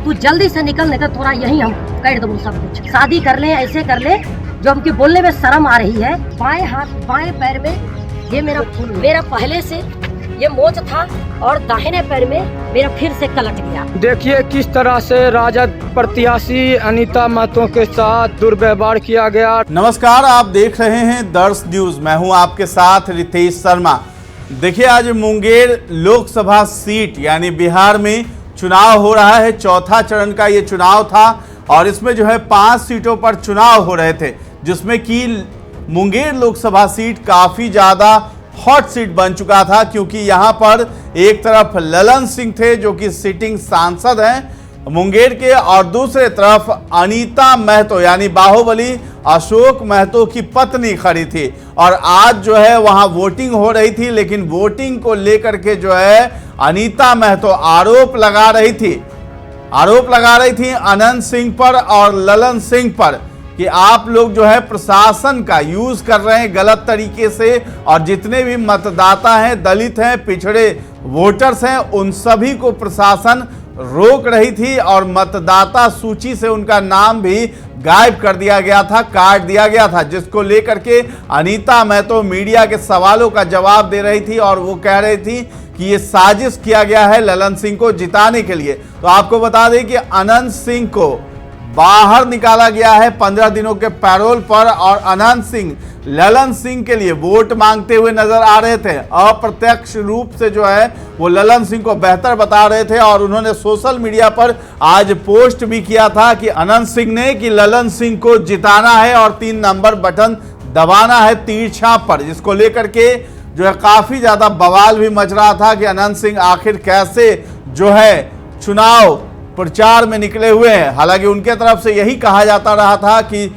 तू जल्दी से निकल, नहीं तो थोड़ा यही हम कर दूँ सब कुछ। शादी कर ले, ऐसे कर ले जो हमकी बोलने में शर्म आ रही है। बाएं हाथ बाएं पैर में ये मेरा पहले से ये मोच था और दाहिने पैर में मेरा फिर से कलट गया। देखिए किस तरह से राजद प्रत्याशी अनीता महतो के साथ दुर्व्यवहार किया गया। नमस्कार, आप देख रहे हैं दर्श न्यूज। मैं हूं आपके साथ रितेश शर्मा। देखिए आज मुंगेर लोकसभा सीट यानी बिहार में चुनाव हो रहा है। चौथा चरण का ये चुनाव था और इसमें जो है 5 सीटों पर चुनाव हो रहे थे, जिसमें कि मुंगेर लोकसभा सीट काफी ज्यादा हॉट सीट बन चुका था, क्योंकि यहां पर एक तरफ ललन सिंह थे जो कि सिटिंग सांसद हैं मुंगेर के, और दूसरे तरफ अनीता महतो यानी बाहुबली अशोक महतो की पत्नी खड़ी थी। और आज जो है वहां वोटिंग हो रही थी, लेकिन वोटिंग को लेकर के जो है अनीता महतो आरोप लगा रही थी अनंत सिंह पर और ललन सिंह पर कि आप लोग जो है प्रशासन का यूज कर रहे हैं गलत तरीके से, और जितने भी मतदाता हैं, दलित हैं, पिछड़े वोटर्स हैं, उन सभी को प्रशासन रोक रही थी और मतदाता सूची से उनका नाम भी गायब कर दिया गया था, काट दिया गया था, जिसको लेकर के अनीता महतो मीडिया के सवालों का जवाब दे रही थी और वो कह रही थी कि ये साजिश किया गया है ललन सिंह को जिताने के लिए। तो आपको बता दें कि अनंत सिंह को बाहर निकाला गया है 15 दिनों के पैरोल पर, और अनंत सिंह ललन सिंह के लिए वोट मांगते हुए नजर आ रहे थे। अप्रत्यक्ष रूप से जो है वो ललन सिंह को बेहतर बता रहे थे, और उन्होंने सोशल मीडिया पर आज पोस्ट भी किया था कि अनंत सिंह ने कि ललन सिंह को जिताना है और 3 नंबर बटन दबाना है तीर छाप पर, जिसको लेकर के जो है काफी ज्यादा बवाल भी मच रहा था कि अनंत सिंह आखिर कैसे जो है चुनाव प्रचार में निकले हुए हैं। हालांकि उनके तरफ से यही कहा जाता रहा था कि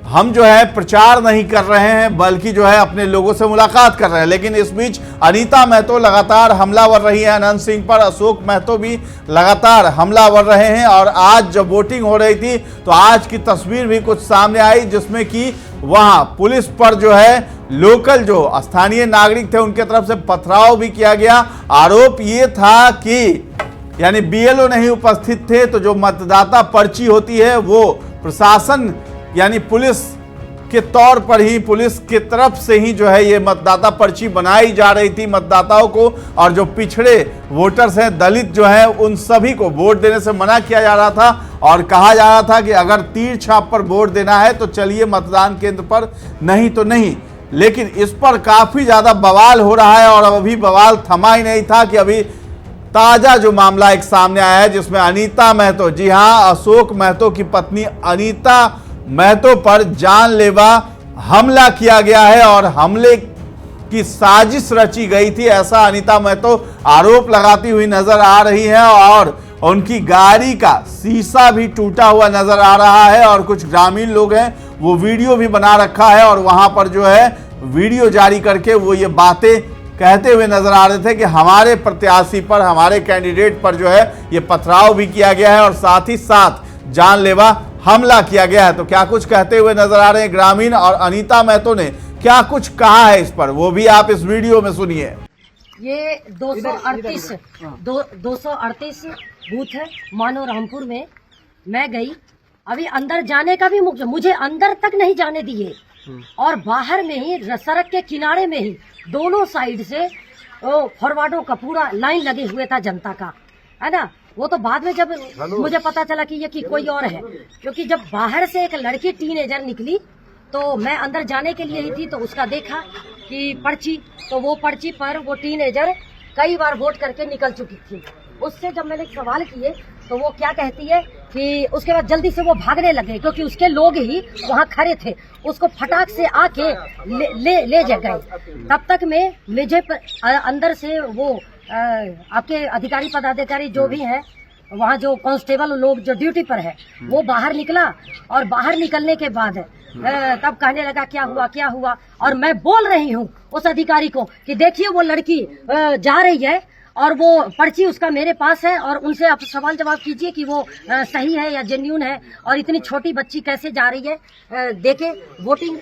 हम जो है प्रचार नहीं कर रहे हैं, बल्कि जो है अपने लोगों से मुलाकात कर रहे हैं। लेकिन इस बीच अनीता महतो लगातार हमलावर रही है अनंत सिंह पर, अशोक महतो भी लगातार हमलावर रहे हैं। और आज जब वोटिंग हो रही थी तो आज की तस्वीर भी कुछ सामने आई, जिसमें कि वहां पुलिस पर जो है लोकल जो स्थानीय नागरिक थे उनके तरफ से पथराव भी किया गया। आरोप ये था कि यानी बीएलओ नहीं उपस्थित थे, तो जो मतदाता पर्ची होती है वो प्रशासन यानी पुलिस के तौर पर ही, पुलिस की तरफ से ही जो है ये मतदाता पर्ची बनाई जा रही थी मतदाताओं को, और जो पिछड़े वोटर्स हैं, दलित जो है, उन सभी को वोट देने से मना किया जा रहा था और कहा जा रहा था कि अगर तीर छाप पर वोट देना है तो चलिए मतदान केंद्र पर, नहीं तो नहीं। लेकिन इस पर काफी ज्यादा बवाल हो रहा है और अभी बवाल थमा ही नहीं था कि अभी ताजा जो मामला एक सामने आया है, जिसमें अनीता महतो, जी हां, अशोक महतो की पत्नी अनीता महतो पर जानलेवा हमला किया गया है और हमले की साजिश रची गई थी, ऐसा अनीता महतो आरोप लगाती हुई नजर आ रही है। और उनकी गाड़ी का शीशा भी टूटा हुआ नजर आ रहा है, और कुछ ग्रामीण लोग हैं वो वीडियो भी बना रखा है और वहां पर जो है वीडियो जारी करके वो ये बातें कहते हुए नजर आ रहे थे कि हमारे प्रत्याशी पर, हमारे कैंडिडेट पर जो है ये पथराव भी किया गया है और साथ ही साथ जानलेवा हमला किया गया है। तो क्या कुछ कहते हुए नजर आ रहे हैं ग्रामीण, और अनीता महतो ने क्या कुछ कहा है इस पर, वो भी आप इस वीडियो में सुनिए। ये 238 बूथ है मानो रामपुर में। मैं गई, अभी अंदर जाने का भी मुझे अंदर तक नहीं जाने दिए, और बाहर में ही सड़क के किनारे में ही दोनों साइड से फॉरवर्डों का पूरा लाइन लगे हुए था जनता का, है ना। वो तो बाद में जब मुझे पता चला कि ये कि कोई और है, क्योंकि जब बाहर से एक लड़की टीनेजर निकली तो मैं अंदर जाने के लिए ही थी, तो उसका देखा कि पर्ची, तो वो पर्ची पर वो टीनेजर कई बार वोट करके निकल चुकी थी। उससे जब मैंने सवाल किए तो वो क्या कहती है कि उसके बाद जल्दी से वो भागने लगे, क्योंकि उसके लोग ही वहाँ खड़े थे, उसको फटाक से आके ले गए। तब तक में मुझे अंदर से वो आपके अधिकारी पदाधिकारी जो भी हैं, वहाँ जो कांस्टेबल लोग जो ड्यूटी पर है, वो बाहर निकला, और बाहर निकलने के बाद तब कहने लगा क्या हुआ, और मैं बोल रही हूँ उस अधिकारी को कि देखिए वो लड़की जा रही है और वो पर्ची उसका मेरे पास है, और उनसे आप सवाल जवाब कीजिए कि वो सही है या जेन्युइन है, और इतनी छोटी बच्ची कैसे जा रही है। देखे वोटिंग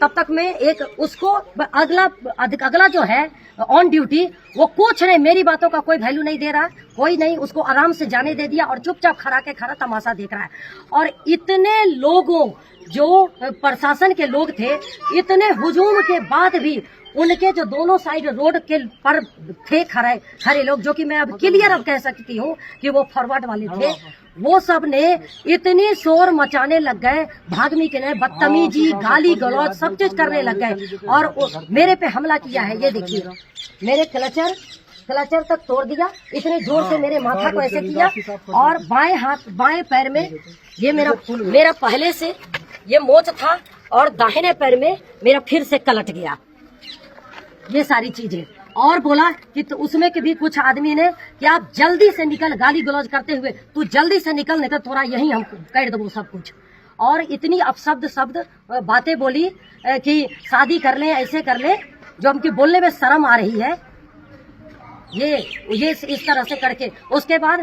तब तक मैं एक उसको अगला जो है ऑन ड्यूटी, वो कुछ नहीं, मेरी बातों का कोई वैल्यू नहीं दे रहा, कोई नहीं, उसको आराम से जाने दे दिया और चुपचाप खड़ा के खड़ा तमाशा देख रहा है। और इतने लोगों, जो प्रशासन के लोग थे, इतने हुजूम के बाद भी उनके जो दोनों साइड रोड के पर थे खड़े लोग, जो कि मैं अब क्लियर अब कह सकती हूँ कि वो फॉरवर्ड वाले थे, वो सब ने इतनी शोर मचाने लग गए, भागने के लिए बदतमीजी, गाली गलौज सब चीज करने लग गए और मेरे पे हमला किया है। ये देखिए, मेरे क्लचर तक तोड़ दिया, इतने जोर से मेरे माथा को ऐसे किया और बाएं पैर में ये मेरा पहले से ये मोच था और दाहिने पैर में मेरा फिर से कलट गया, ये सारी चीजें। और बोला कि तो उसमें के भी कुछ आदमी ने कि आप जल्दी से निकल, गाली गलौज करते हुए, तू जल्दी से निकल नहीं तो थोड़ा यही हम कर दो सब कुछ। और इतनी अपशब्द बातें बोली कि शादी कर ले, ऐसे कर ले, जो हमकी बोलने में शर्म आ रही है। ये इस तरह से करके उसके बाद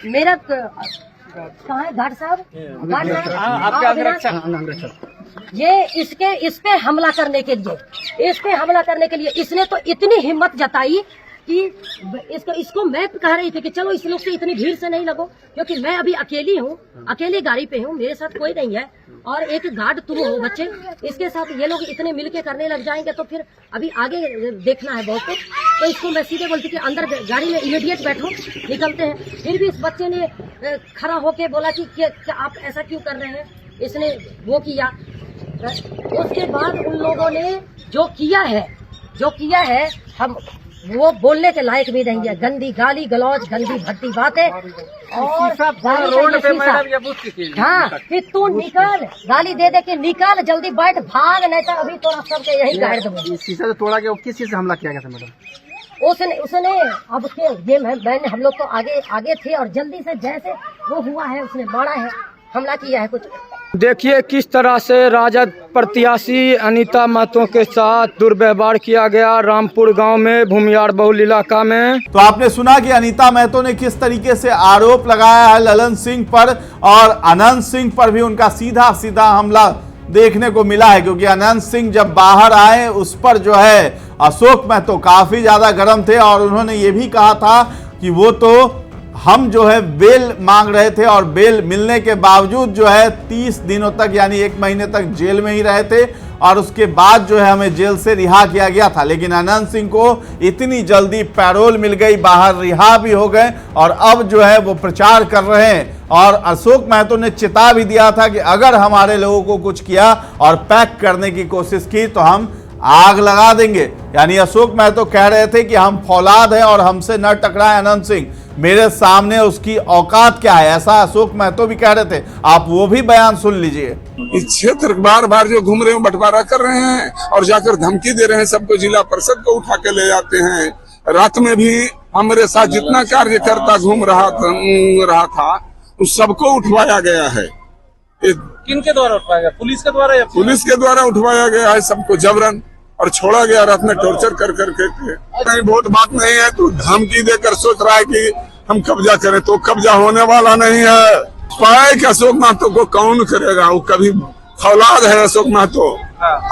मेरा कहाँ है घाट साहब, ये इस पे हमला करने के लिए इसने तो इतनी हिम्मत जताई कि इसको मैं कह रही थी कि चलो इस लोग से इतनी भीड़ से नहीं लगो, क्योंकि मैं अभी अकेली हूँ, अकेली गाड़ी पे हूँ, मेरे साथ कोई नहीं है और एक गार्ड तुम हो बच्चे, इसके साथ ये लोग इतने मिलके करने लग जाएंगे तो फिर अभी आगे देखना है बहुत कुछ। तो इसको मैं सीधे बोलती कि अंदर गाड़ी में इमीडिएट बैठो, निकलते हैं। फिर भी इस बच्चे ने खड़ा होके बोला कि क्या आप ऐसा क्यों कर रहे हैं, इसने वो किया। उसके बाद उन लोगों ने जो किया है हम वो बोलने के लायक भी नहीं है। गंदी गाली गलौज, गंदी भद्दी बातें और रोड पे हाँ, फिर तू निकल, गाली दे के निकल, जल्दी बैठ, भाग, नहीं तो अभी तो सबके यही गाड़ दूंगा। शीशा से तोड़ा गया, किस चीज से हमला किया गया था मैडम? उसने अब ये मैंने हम लोग तो आगे थे और जल्दी से जैसे वो हुआ है उसने मारा है, हमला किया है कुछ। देखिए किस तरह से राजद प्रत्याशी अनीता महतो के साथ दुर्व्यवहार किया गया रामपुर गांव में, भूमियार बहुल इलाका में। तो आपने सुना कि अनीता महतो ने किस तरीके से आरोप लगाया है ललन सिंह पर, और अनंत सिंह पर भी उनका सीधा हमला देखने को मिला है, क्योंकि अनंत सिंह जब बाहर आए उस पर जो है अशोक महतो काफी ज्यादा गर्म थे और उन्होंने ये भी कहा था कि वो तो हम जो है बेल मांग रहे थे और बेल मिलने के बावजूद जो है 30 दिनों तक यानी 1 महीने तक जेल में ही रहे थे और उसके बाद जो है हमें जेल से रिहा किया गया था। लेकिन अनंत सिंह को इतनी जल्दी पैरोल मिल गई, बाहर रिहा भी हो गए और अब जो है वो प्रचार कर रहे हैं। और अशोक महतो ने चेता भी दिया था कि अगर हमारे लोगों को कुछ किया और पैक करने की कोशिश की तो हम आग लगा देंगे। यानी अशोक महतो कह रहे थे कि हम फौलाद हैं और हमसे न टकराए अनंत सिंह, मेरे सामने उसकी औकात क्या है, ऐसा अशोक महतो भी कह रहे थे। आप वो भी बयान सुन लीजिए। इस क्षेत्र बार जो घूम रहे हैं बंटवारा कर रहे हैं और जाकर धमकी दे रहे हैं सबको, जिला परिषद को उठा के ले जाते हैं। रात में भी हमारे साथ जितना कार्यकर्ता घूम रहा था उस सबको उठवाया गया है। किनके द्वारा उठवाया गया? पुलिस के द्वारा? पुलिस के द्वारा उठवाया गया है सबको जबरन और छोड़ा गया रात में टॉर्चर कर करके। नहीं, बहुत बात नहीं है, तू धमकी देकर सोच रहा है कि हम कब्जा करें, तो कब्जा होने वाला नहीं है। पाए कि अशोक महतो को कौन करेगा, वो कभी फौलाद है अशोक महतो,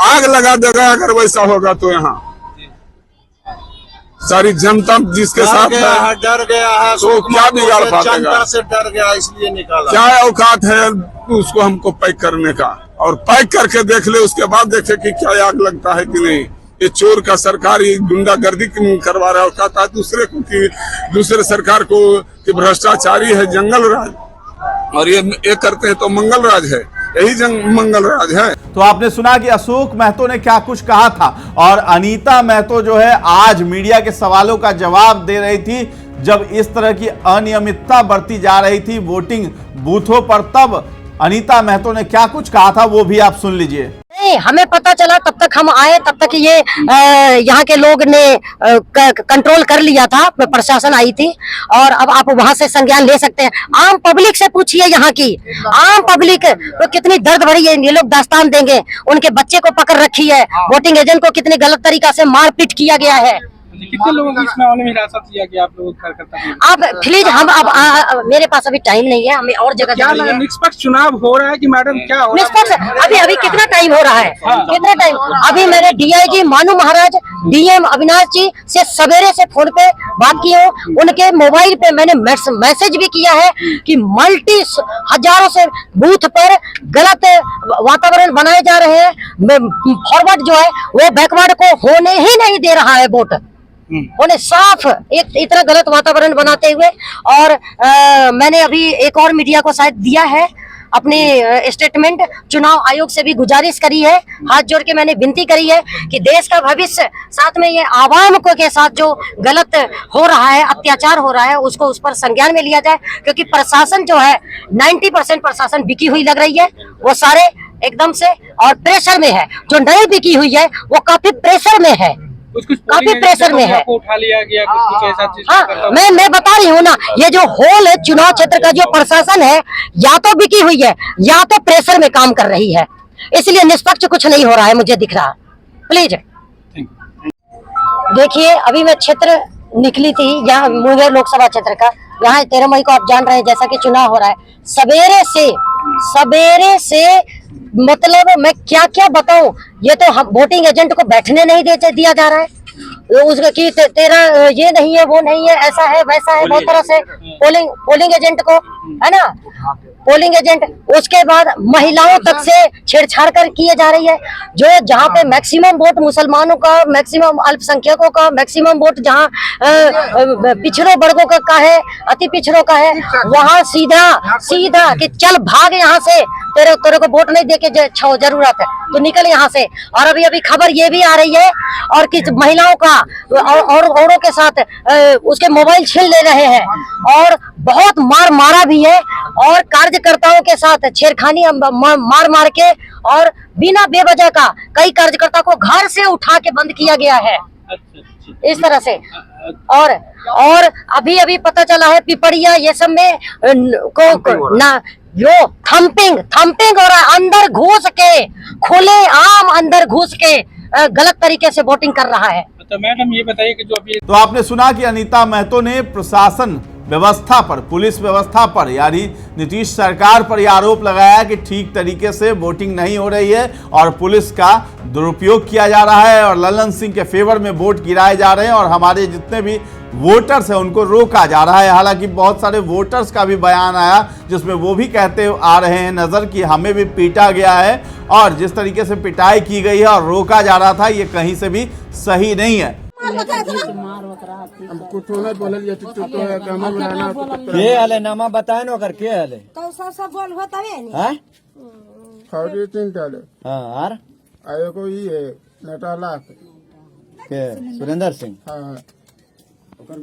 आग लगा देगा अगर वैसा होगा तो। यहाँ सारी जनता जिसके साथ है डर गया है, तो क्या बिगाड़ पाएगा? से डर गया इसलिए निकाला। क्या औकात है उसको हमको पैक करने का, और पैक करके देख ले, उसके बाद देखे कि क्या आग लगता है कि नहीं। ये चोर का सरकार ये गुंडागर्दी करवा रहा है, कहता है दूसरे को कि दूसरे सरकार को कि भ्रष्टाचारी है, जंगल राज, और ये करते हैं तो मंगल राज है, यही मंगल राज है। तो आपने सुना कि अशोक महतो ने क्या कुछ कहा था और अनीता महतो जो है आज मीडिया के सवालों का जवाब दे रही थी जब इस तरह की अनियमितता बढ़ती जा रही थी वोटिंग बूथों पर। तब अनीता महतो ने क्या कुछ कहा था वो भी आप सुन लीजिए। नहीं, हमें पता चला तब तक हम आए, तब तक ये यहाँ के लोग ने कंट्रोल कर लिया था, प्रशासन आई थी और अब आप वहाँ से संज्ञान ले सकते हैं। आम पब्लिक से पूछिए, यहाँ की आम पब्लिक तो कितनी दर्द भरी है, ये लोग दास्तान देंगे। उनके बच्चे को पकड़ रखी है, वोटिंग एजेंट को कितनी गलत तरीका से मारपीट किया गया है, कितने लोगों को इस मामले में हिरासत लिया गया आप लोग कार्यकर्ता? आप प्लीज हम अब मेरे पास अभी टाइम नहीं है, हमें और जगह क्या जानी लगा है। निष्पक्ष चुनाव हो रहा है कि मैडम क्या हो रहा निष्पक्ष अभी कितना टाइम हो रहा है, कितना टाइम? अभी मैंने DIG मानू महाराज, DM अविनाश जी से सवेरे से फोन पे बात की हूँ, उनके मोबाइल पे मैंने मैसेज भी किया है कि हजारों से बूथ पर गलत वातावरण बनाए जा रहे हैं, फॉरवर्ड जो है वो बैकवर्ड को होने ही नहीं दे रहा है वोट, उन्हें साफ एक इतना गलत वातावरण बनाते हुए। और मैंने अभी एक और मीडिया को शायद दिया है अपनी स्टेटमेंट, चुनाव आयोग से भी गुजारिश करी है, हाथ जोड़ के मैंने विनती करी है कि देश का भविष्य साथ में ये आवाम को के साथ जो गलत हो रहा है, अत्याचार हो रहा है, उसको उस पर संज्ञान में लिया जाए, क्योंकि प्रशासन जो है 90% प्रशासन बिकी हुई लग रही है, वो सारे एकदम से और प्रेशर में है। जो नहीं बिकी हुई है वो काफी प्रेशर में है, काफी प्रेशर में है। उठा लिया गया कुछ ऐसा चीज? हाँ, मैं बता रही हूँ ना, ये जो होल है चुनाव क्षेत्र का जो प्रशासन है, या तो बिकी हुई है या तो प्रेशर में काम कर रही है, इसलिए निष्पक्ष कुछ नहीं हो रहा है मुझे दिख रहा। प्लीज देखिए, अभी मैं क्षेत्र निकली थी यहाँ मुंगेर लोकसभा क्षेत्र का, यहाँ 13 मई को आप जान रहे हैं जैसा कि चुनाव हो रहा है, सवेरे से मतलब मैं क्या क्या बताऊं, ये तो हम वोटिंग एजेंट को बैठने नहीं दिया जा रहा है, उसका कि तेरा ये नहीं है, वो नहीं है, ऐसा है वैसा है, बहुत तरह से पोलिंग एजेंट को, है ना, पोलिंग एजेंट। उसके बाद महिलाओं तक से छेड़छाड़ कर किए जा रही है, जो जहाँ पे मैक्सिमम वोट मुसलमानों का, मैक्सिमम अल्पसंख्यकों का, मैक्सिमम वोट जहाँ पिछड़ों वर्गों का है, अति पिछड़ों का है, वहाँ सीधा कि चल भाग यहाँ से, तेरे को वोट नहीं देके जरूरत है तो निकल यहाँ से। और अभी खबर ये भी आ रही है और कि महिलाओं का और औरों के साथ उसके मोबाइल छीन ले रहे हैं, और बहुत मारा भी है, और कार्यकर्ताओं के साथ छेड़खानी मार के, और बिना बेवजह का कई कार्यकर्ता को घर से उठा के बंद किया गया है इस तरह से। और अभी पता चला है पिपड़िया ये सब में जो थम्पिंग और अंदर घुस के, खुले आम अंदर घुस के गलत तरीके से वोटिंग कर रहा है। तो मैडम ये बताइए कि जो अभी तो आपने सुना कि अनीता महतो ने प्रशासन व्यवस्था पर, पुलिस व्यवस्था पर, यानी नीतीश सरकार पर यह आरोप लगाया कि ठीक तरीके से वोटिंग नहीं हो रही है और पुलिस का दुरुपयोग किया जा रहा है और ललन सिंह के फेवर में वोट गिराए जा रहे हैं और हमारे जितने भी वोटर्स हैं उनको रोका जा रहा है। हालांकि बहुत सारे वोटर्स का भी बयान आया जिसमें वो भी कहते आ रहे हैं नजर कि हमें भी पीटा गया है और जिस तरीके से पिटाई की गई है और रोका जा रहा था, ये कहीं से भी सही नहीं है। के हले नामा बताए न ओकर के हले तो सब बोल होतवे नहीं हैं खौरी तीन टाले हां आर आयो को ही है नटाला के सुरेंद्र सिंह हां ओकर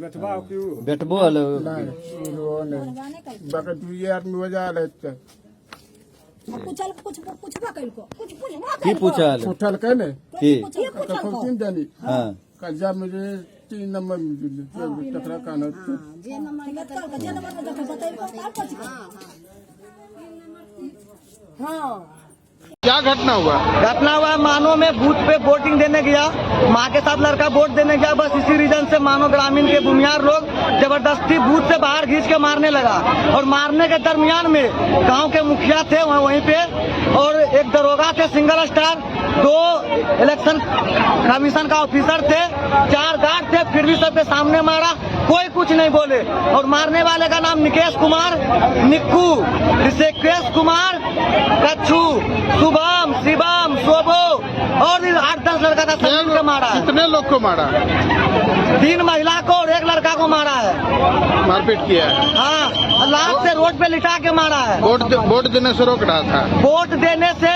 बेटबो हले नहीं वो नहीं बाकी तू यार में वजह ले की पूछा हले उठल के ने की तीन जानी हां कजा मेरे 3 नंबर में टकरा कान क्या घटना हुआ? मानो में बूथ पे वोटिंग देने गया, माँ के साथ लड़का वोट देने गया, बस इसी रीजन से मानो ग्रामीण के भूमियार लोग जबरदस्ती बूथ से बाहर खींच के मारने लगा। और मारने के दरमियान में गांव के मुखिया थे वहीं पे, और एक दरोगा थे सिंगल स्टार, 2 इलेक्शन कमीशन का ऑफिसर थे, 4 गार्ड थे, फिर भी सबके सामने मारा, कोई कुछ नहीं बोले। और मारने वाले का नाम निकेश कुमार, निक्कू, ऋषिकेश कुमार, कच्छू, शुभम, शिवम, शोभो और 8-10 लड़का था, सभी को मारा है। कितने लोग को मारा? 3 महिला को और 1 लड़का को मारा है, मारपीट किया है। हाँ, लाश से रोड पे लिटा के मारा है। वोट देने से रोक रहा था? वोट देने से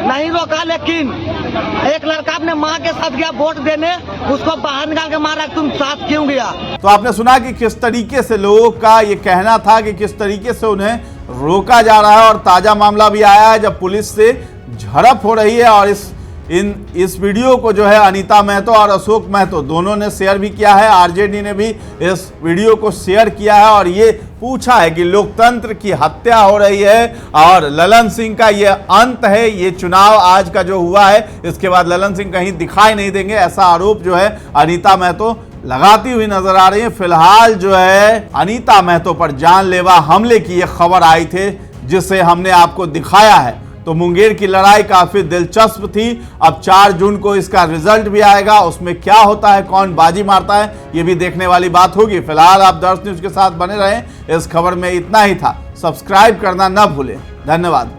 नहीं रोका, लेकिन एक लड़का अपने माँ के साथ गया वोट देने, उसको बाहर निकाल के मारा, तुम साथ क्यों गया? तो आपने सुना कि किस तरीके से लोगों का ये कहना था कि किस तरीके से उन्हें रोका जा रहा है और ताजा मामला भी आया है जब पुलिस से झड़प हो रही है और इस इस वीडियो को जो है अनीता महतो और अशोक महतो दोनों ने शेयर भी किया है। आरजेडी ने भी इस वीडियो को शेयर किया है और ये पूछा है कि लोकतंत्र की हत्या हो रही है और ललन सिंह का ये अंत है। ये चुनाव आज का जो हुआ है, इसके बाद ललन सिंह कहीं दिखाई नहीं देंगे, ऐसा आरोप जो है अनीता महतो लगाती हुई नजर आ रही है। फिलहाल जो है अनीता महतो पर जानलेवा हमले की ये खबर आई थी, जिसे हमने आपको दिखाया है। तो मुंगेर की लड़ाई काफी दिलचस्प थी। अब 4 जून को इसका रिजल्ट भी आएगा, उसमें क्या होता है, कौन बाजी मारता है, ये भी देखने वाली बात होगी। फिलहाल आप दर्श न्यूज के साथ बने रहें। इस खबर में इतना ही था। सब्सक्राइब करना न भूलें। धन्यवाद।